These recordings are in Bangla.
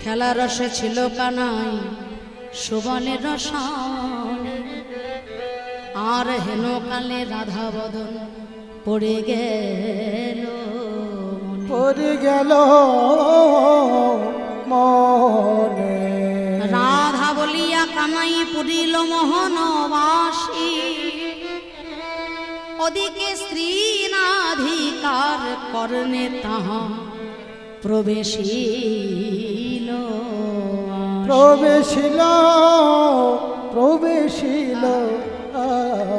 খেলা রসে ছিল কানাই সুবনের রসনে, আর হেন কালে রাধা বদন পড়ে গেল মনে। রাধা বলিয়া কানাই পুরিল মোহনবাসী, ওদিকে স্ত্রী নাধিকার করণে তাহা প্রবেশিল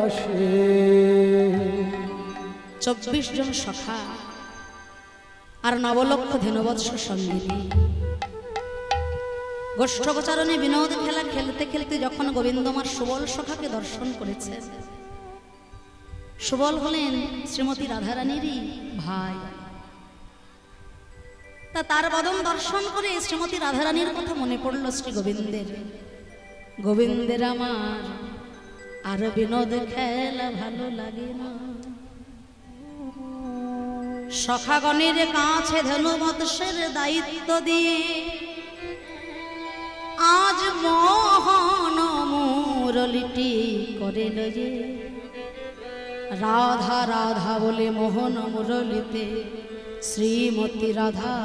আসে। 24 জন সখা আর নবলক্ষ ধেনুবৎস সঙ্গিনী গোষ্ঠগোচারণে বিনোদ খেলা খেলতে খেলতে যখন গোবিন্দমার সুবল সখাকে দর্শন করেছে, সুবল হলেন শ্রীমতী রাধারানীরই ভাই, তা তার বদন দর্শন করে শ্রীমতী রাধারানীর কথা মনে পড়ল শ্রী গোবিন্দের। গোবিন্দের আমার আর বিনোদ খেলা ভালো লাগে না, সখাগণের কাছে ধনুবৎসের দায়িত্ব দিয়ে আজ মোহন মুরলিটি করেল যে, রাধা রাধা বলে মোহন মুরলিতে শ্রীমতী রাধা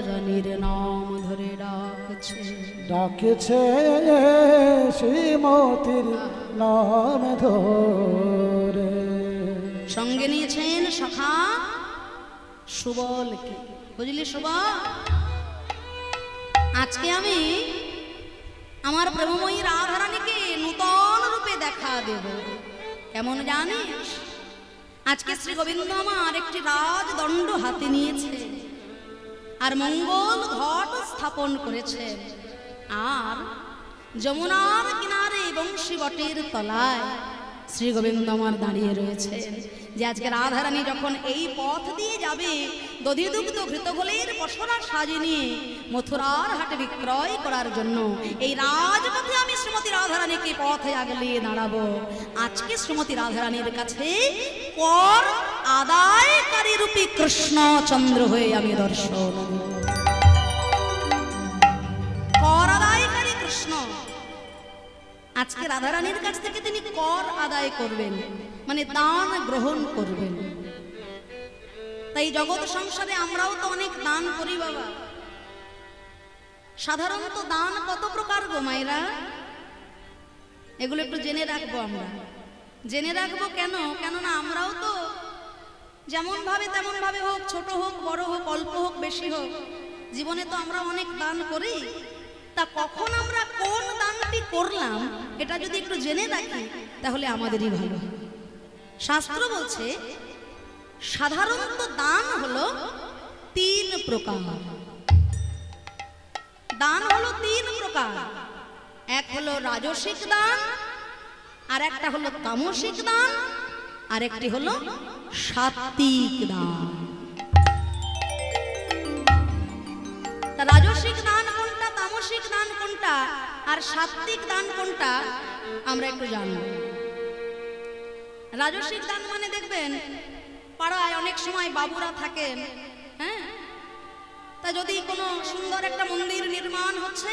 রানীর নাম ধরে ডাকেছে শ্রীমতীর নাম ধরে। সঙ্গে নিয়েছেন সখা সুবলকে। বুঝলি সুবল, আজকে আমি আমার প্রেমময়ী রাধারানীকে নূতন রূপে দেখা দেব। কেমন জানিস? আজকে শ্রী গোবিন্দ আমার একটি রাজদণ্ড হাতে নিয়েছে আর মঙ্গল ঘট স্থাপন করেছে, আর যমুনার কিনারে বংশী বটের তলায় শ্রী গোবিন্দ আমার দাঁড়িয়ে রয়েছে। যে আজকে রাধারানী যখন এই পথ দিয়ে যাবে, দধিদুগ্ধ ঘৃতঘোলের পসরা সাজে নিয়ে মথুরার হাটে বিক্রয় করার জন্য এই রাজপথে আমি শ্রীমতী রাধারানীকে পথে আগলিয়ে দাঁড়াবো। আজকে শ্রীমতী রাধারানীর কাছে কর আদায়কারী রূপী কৃষ্ণচন্দ্র হয়ে আমি দর্শন। কর আদায়কারী কৃষ্ণ আজকে রাধারানীর কাছ থেকে তিনি কর আদায় করবেন, মানে দান গ্রহণ করবেন। তাই জগৎ সংসারে আমরাও তো অনেক দান করি বাবা। সাধারণত দান কত প্রকার গো মায়েরা, এগুলো একটু জেনে রাখবো। আমরা জেনে রাখবো কেন? কেননা আমরাও তো যেমন ভাবে তেমন ভাবে হোক, ছোট হোক বড় হোক, অল্প হোক বেশি হোক, জীবনে তো আমরা অনেক দান করি। তা কখন আমরা কোন দানটি করলাম এটা যদি একটু জেনে রাখি তাহলে আমাদেরই ভালো। শাস্ত্র বলছে সাধারণত দান হলো 3 প্রকার। দান হলো 3 প্রকার। এক হলো রাজসিক দান, আর একটা হলো তামসিক দান, আর একটি হলো সাত্ত্বিক দান। রাজসিক দান কোনটা, তামসিক দান কোনটা, আর সাত্ত্বিক দান কোনটা আমরা একটু জানব। রাজসিক দান মানে দেখবেন পাড়ায় অনেক সময় বাবুরা থাকেন, হ্যাঁ, তা যদি কোনো সুন্দর একটা মন্দির নির্মাণ হচ্ছে,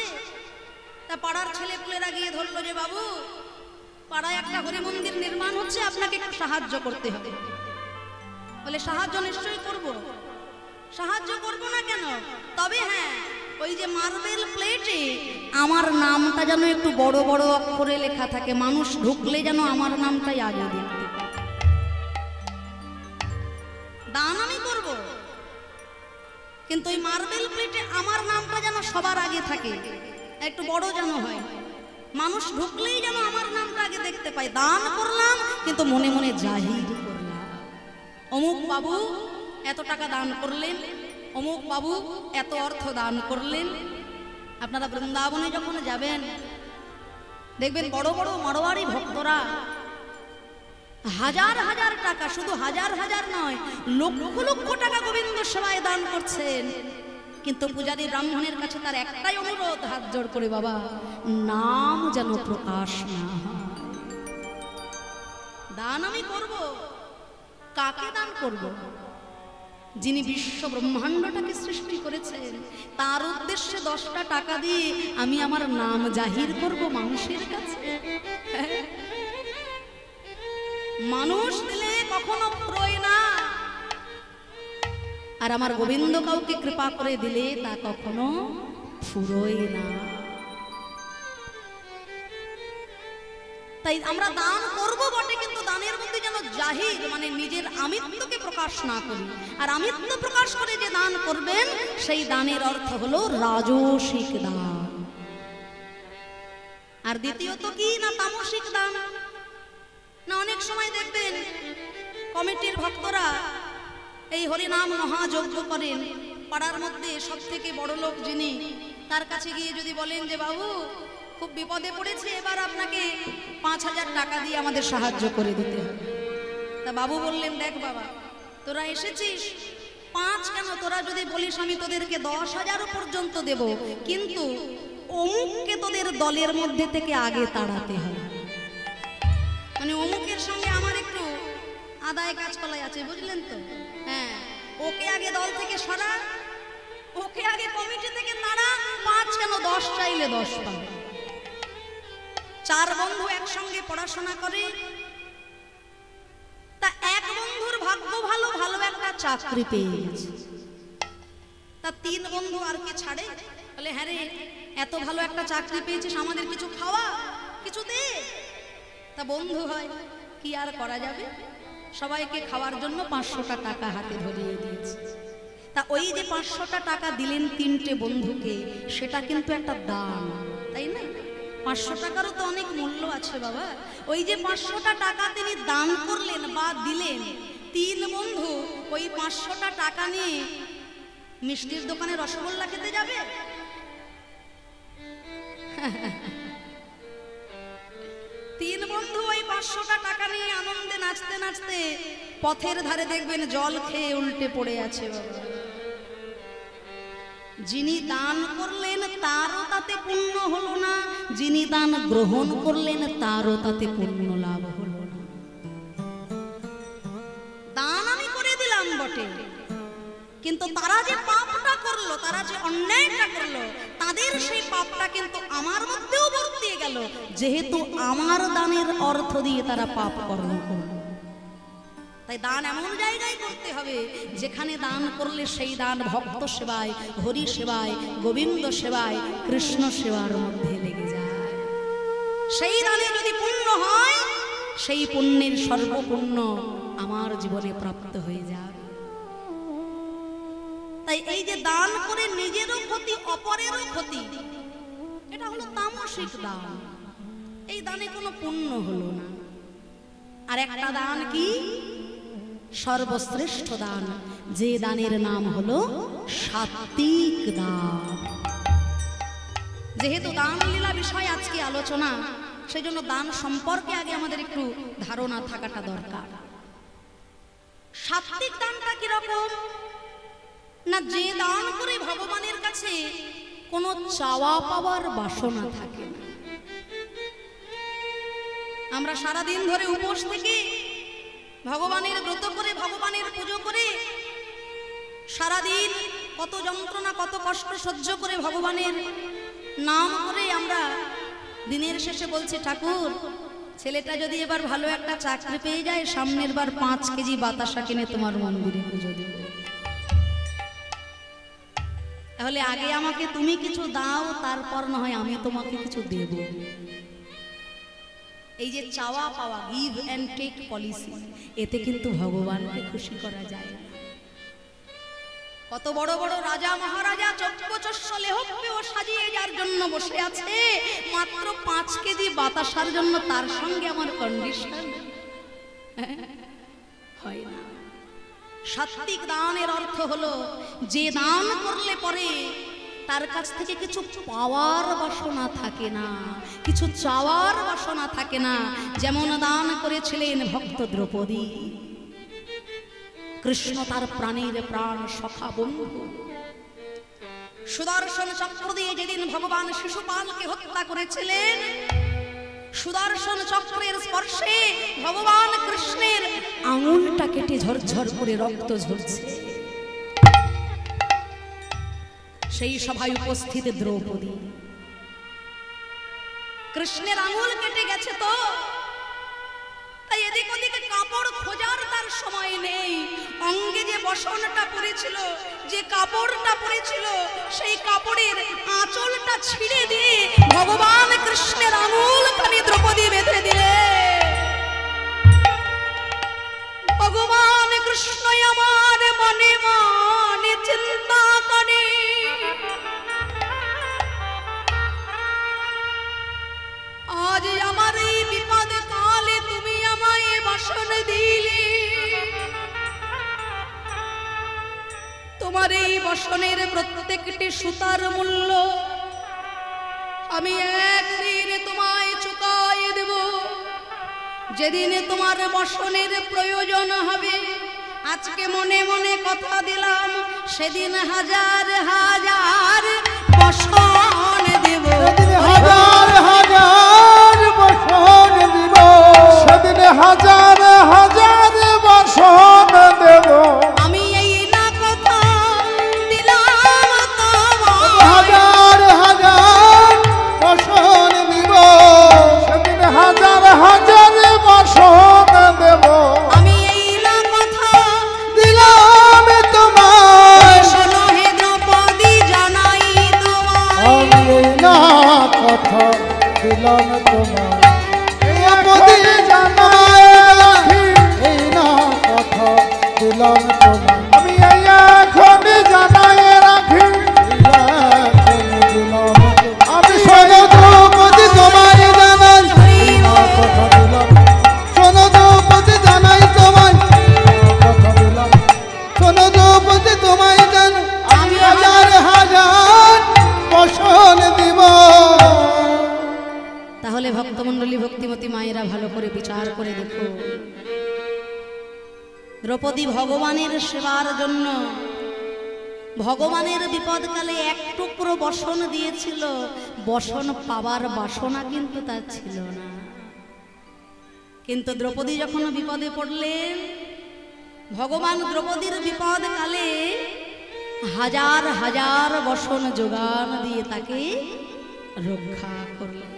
তা পাড়ার ছেলেপুলেরা গিয়ে ধরলো যে বাবু পাড়ায় একটা হরি মন্দির নির্মাণ হচ্ছে, আপনাকে একটু সাহায্য করতে হবে। বলে সাহায্য নিশ্চয়ই করব। সাহায্য করব না কেন? তবে হ্যাঁ, ওই যে মার্বেল প্লেটে আমার নামটা যেন একটু বড় বড় অক্ষরে লেখা থাকে, মানুষ ঢুকলে যেন আমার নামটাই আগে দেখতে পায়। দান আমি করব, কিন্তু ওই মার্বেল প্লেটে আমার নামটা যেন সবার আগে থাকে, একটু বড় যেন হয়, মানুষ ঢুকলেই যেন আমার নামটা আগে দেখতে পায়। দান করলাম কিন্তু মনে মনে জাহির করলাম, অমুক বাবু এত টাকা দান করলেন, অমুক বাবু এত অর্থ দান করলেন। আপনারা বৃন্দাবনে যখন যাবেন দেখবেন বড় বড় মারোয়ারি ভক্তরা হাজার হাজার টাকা, শুধু হাজার হাজার নয়, লক্ষ লক্ষ টাকা গোবিন্দ সেবায় দান করছেন। কিন্তু পূজারী ব্রাহ্মণের কাছে তার একটাই অনুরোধ, হাত জোড় করে, বাবা নাম যেন প্রকাশ না হয়। দান আমি করব, কাকে দান করব? যিনি বিশ্ব ব্রহ্মাণ্ডটাকে সৃষ্টি করেছেন, তার উদ্দেশ্যে 10টা টাকা দিয়ে আমি আমার নাম জাহির করব মানুষের কাছে? মানুষ দিলে কখনো ফুরোয় না, আর আমার গোবিন্দ কাউকে কৃপা করে দিলে তা কখনো ফুরোয় না। তাই আমরা দান করব বটে, কিন্তু দানের মধ্যে যেন জাহির মানে নিজের আমিত্বকে প্রকাশ না করি। আর আমিত্ব প্রকাশ করে যে দান করবেন সেই দানের অর্থ হলো রাজসিক দান। আর দ্বিতীয়ত কি না তামসিক দান। না অনেক সময় দেখবেন কমিটির ভক্তরা এই হরিনাম মহাযজ্ঞ করেন, পাড়ার মধ্যে সব থেকে বড় লোক যিনি, তার কাছে গিয়ে যদি বলেন যে বাবু খুব বিপদে পড়েছে, এবার আপনাকে 5000 টাকা দিয়ে আমাদের সাহায্য করে দিতে হবে। তা বাবু বললেন, দেখ বাবা, তোরা এসেছিস 5 কেন, তোরা যদি বলিস আমি তোদেরকে 10,000 পর্যন্ত দেব, কিন্তু অমুককে তোদের দলের মধ্যে থেকে আগে তাড়াতে হবে। মানে অমুকের সঙ্গে আমার একটু আদায় কাজকলাই আছে, বুঝলেন তো? হ্যাঁ, ওকে আগে দল থেকে সরা, ওকে আগে কমিটি থেকে তাড়া। 5 কেন, 10 চাইলে 10 পাবে। 4 বন্ধু একসঙ্গে পড়াশোনা করে, তা এক বন্ধুর ভাগ্য ভালো, ভালো একটা চাকরি পেয়ে গেছে। তা 3 বন্ধু আর কি ছাড়ে, বলে হ্যাঁ রে, এত ভালো একটা চাকরি পেয়েছিস, আমাদের কিছু খাওয়া, কিছু দে। তা বন্ধু হয়, কি আর করা যাবে, সবাইকে খাওয়ার জন্য 500টা টাকা হাতে ধরিয়ে দিয়েছে। তা ওই যে 500টা টাকা দিলেন 3টে বন্ধুকে, সেটা কিন্তু একটা দান, তাই না? 500 টাকারও তো অনেক মূল্য আছে বাবা। ওই যে 500টা টাকা তিনি দান করলেন বা দিলেন, 3 বন্ধু ওই 500টা টাকা নিয়ে মিষ্টির দোকানে রসগোল্লা খেতে যাবে? 3 বন্ধু ওই 500টা টাকা নিয়ে আনন্দে নাচতে নাচতে পথের ধারে দেখবেন জল খেয়ে উল্টে পড়ে আছে বাবা। যিনি দান করলেন তারও তাতে পুণ্য হলো না, যিনি দান গ্রহণ করলেন তারও তাতে পুণ্য লাভ হলো না। দান আমি করে দিলাম বটে, কিন্তু তারা যে পাপটা করলো, তারা যে অন্যায়টা করলো, তাদের সেই পাপটা কিন্তু আমার মধ্যেও বর্তিয়ে গেল, যেহেতু আমার দানের অর্থ দিয়ে তারা পাপ কর্ম করলো। তাই দান এমন জায়গায় করতে হবে যেখানে দান করলে সেই দান ভক্ত সেবায়, হরি সেবায়, গোবিন্দ সেবায়, কৃষ্ণ সেবার মধ্যে লেগে যায়। সেই দানে যদি পুণ্য হয়, সেই পুণ্যের সর্বপুণ্য আমার জীবনে প্রাপ্ত হয়ে যাবে। তাই এই যে দান করে নিজেরও ক্ষতি, অপরেরও ক্ষতি, এটা হলো তামসিক দান। এই দানে কোনো পুণ্য হলো না। আর একটা দান কি? সর্বশ্রেষ্ঠ দান, যে দানের নাম হলো সাত্বিক দান। যেহেতু দান লীলা বিষয় আজকে আলোচনা, সেই জন্য দান সম্পর্কে আগে আমাদের একটু ধারণা থাকাটা দরকার। সাত্বিক দানটা কিরকম না, যে দান করে ভগবানের কাছে কোনো চাওয়া পাওয়ার বাসনা থাকে না। আমরা সারাদিন ধরে উপোস থেকে ভগবানের ব্রত করে, ভগবানের পুজো করে, সারাদিন কত যন্ত্রণা কত কষ্ট সহ্য করে ভগবানের নাম করে আমরা দিনের শেষে বলছি, ঠাকুর ছেলেটা যদি এবার ভালো একটা চাকরি পেয়ে যায়, সামনের বার 5 কেজি বাতাসা কিনে তোমার মন্দিরে পুজো দেব। তাহলে আগে আমাকে তুমি কিছু দাও, তারপর না হয় আমি তোমাকে কিছু দেব। এই যে চাওয়া পাওয়া, গিভ অ্যান্ড টেক পলিসি, এতে কিন্তু ভগবানকে খুশি করা যায় না। কত বড় বড় রাজা মহারাজা চক্ষুচস্য লেহব্যেও সাজিয়ে যার জন্য বসে আছে, মাত্র 5 কেজি বাতাসার জন্য তার সঙ্গে আমার কন্ডিশন হয় না। সাত্বিক দানের অর্থ হলো যে দান করলে পরে তার কাছ থেকে কিছু পাওয়ার বাসনা থাকে না, কিছু চাওয়ার বাসনা থাকে না। যেমন দান করেছিলেন ভক্ত দ্রৌপদী, কৃষ্ণ তার প্রাণীর প্রাণ সখা বন্ধু। সুদর্শন চক্র দিয়ে যেদিন ভগবান শিশুপালকে হত্যা করেছিলেন, সুদর্শন চক্রের স্পর্শে ভগবান কৃষ্ণের আঙুলটা কেটে ঝরঝর করে রক্ত ঝরছে। সেই সভায় উপস্থিত দ্রৌপদী। কৃষ্ণের আঙুল কেটে গেছে তো, তাই এদিক ওদিকে কাপড় খোঁজার তার সময় নেই। অঙ্গে যে বসনটা পড়েছিল, যে কাপড়টা পড়েছিল, সেই কাপড়ের আঁচলটা ছিঁড়ে দিয়ে ভগবান কৃষ্ণের আঙুল খানি দ্রৌপদী বেঁধে দিলে। ভগবান কৃষ্ণ আমার মনে মনে চিন্তা করে, আজ আমার এই বিপদ কালে তুমি আমায় বাসন দিলে। তোমার এই বসনের প্রত্যেকটি সুতার মূল্য আমি একদিন তোমায় চুকাইয়ে দেব। যেদিন তোমার বসনের প্রয়োজন হবে, আজকে মনে মনে কথা দিলাম, সেদিন হাজার হাজার বসন দেব। হাজার হাজার বসন দিব, সেদিন হাজার হাজার বসন দেব। আমি এই না কথা দিলাম তোমায়, হাজার হাজার বসন দিব, সেদিন হাজার হাজার বসন দেব। আমি এই না কথা দিলাম তোমায়, শোনো হে দ্রৌপদী জানাই তোমায়। আমি এই না কথা দিলাম তোমায়, দ্রৌপদী জানাই রাখি। এই না কথা দিলাম তোমায়, আমি এই এখন জানাই রাখি। আমি শোনো দ্রৌপদী তোমায় জানাই, এই না কথা দিলাম। শোনো দ্রৌপদী জানাই তোমায়, কথা দিলাম। শোনো দ্রৌপদী তোমায় জানাই, আমি হাজার হাজার বসন দিব। তাহলে ভক্তমণ্ডলী, ভক্তিমতী মায়েরা ভালো করে বিচার করে দেখো, দ্রৌপদী ভগবানের সেবার জন্য ভগবানের বিপদকালে এক টুকরো বসন দিয়েছিল। বসন পাবার বাসনা কিন্তু তার ছিল না। কিন্তু দ্রৌপদী যখন বিপদে পড়লেন, ভগবান দ্রৌপদীর বিপদকালে হাজার হাজার বসন যোগান দিয়ে তাকে রক্ষা করলেন।